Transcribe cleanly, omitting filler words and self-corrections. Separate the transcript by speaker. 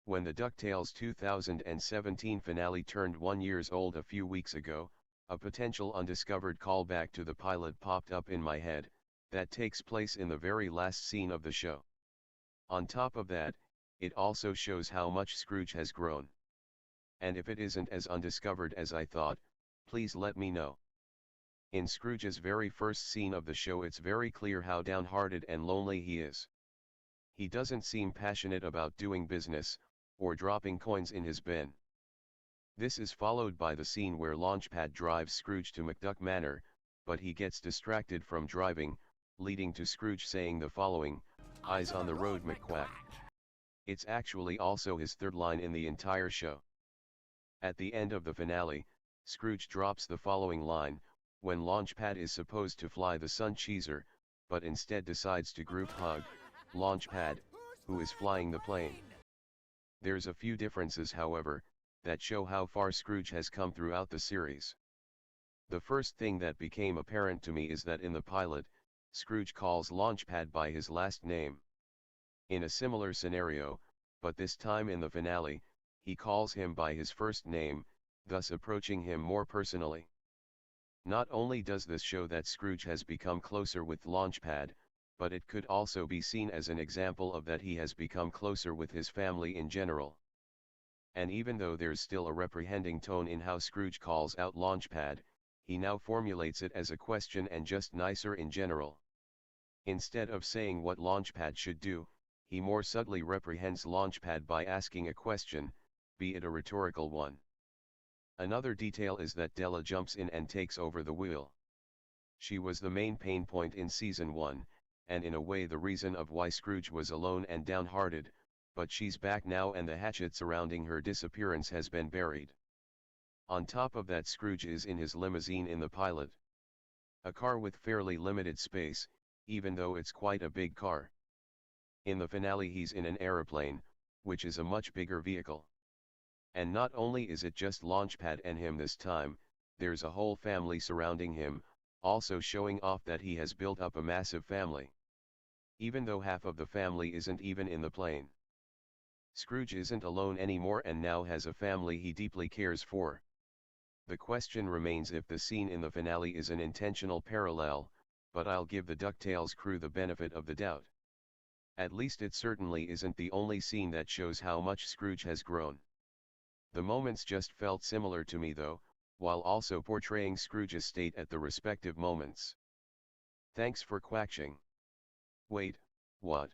Speaker 1: When the DuckTales 2017 finale turned 1 year old a few weeks ago, a potential undiscovered callback to the pilot popped up in my head, that takes place in the very last scene of the show. On top of that, it also shows how much Scrooge has grown. And if it isn't as undiscovered as I thought, please let me know. In Scrooge's very first scene of the show, it's very clear how downhearted and lonely he is. He doesn't seem passionate about doing business, or dropping coins in his bin. This is followed by the scene where Launchpad drives Scrooge to McDuck Manor, but he gets distracted from driving, leading to Scrooge saying the following, "Eyes on the road, McQuack." It's actually also his third line in the entire show. At the end of the finale, Scrooge drops the following line, when Launchpad is supposed to fly the Suncheeser, but instead decides to group hug Launchpad, who is flying the plane. There's a few differences, however, that show how far Scrooge has come throughout the series. The first thing that became apparent to me is that in the pilot, Scrooge calls Launchpad by his last name. In a similar scenario, but this time in the finale, he calls him by his first name, thus approaching him more personally. Not only does this show that Scrooge has become closer with Launchpad, but it could also be seen as an example of that he has become closer with his family in general. And even though there's still a reprehending tone in how Scrooge calls out Launchpad, he now formulates it as a question and just nicer in general. Instead of saying what Launchpad should do, he more subtly reprehends Launchpad by asking a question, be it a rhetorical one. Another detail is that Della jumps in and takes over the wheel. She was the main pain point in season 1, and in a way the reason of why Scrooge was alone and downhearted, but she's back now and the hatchet surrounding her disappearance has been buried. On top of that, Scrooge is in his limousine in the pilot. A car with fairly limited space, even though it's quite a big car. In the finale he's in an aeroplane, which is a much bigger vehicle. And not only is it just Launchpad and him this time, there's a whole family surrounding him, also showing off that he has built up a massive family. Even though half of the family isn't even in the plane. Scrooge isn't alone anymore and now has a family he deeply cares for. The question remains if the scene in the finale is an intentional parallel, but I'll give the DuckTales crew the benefit of the doubt. At least it certainly isn't the only scene that shows how much Scrooge has grown. The moments just felt similar to me though, while also portraying Scrooge's state at the respective moments. Thanks for quackshing. Wait, what?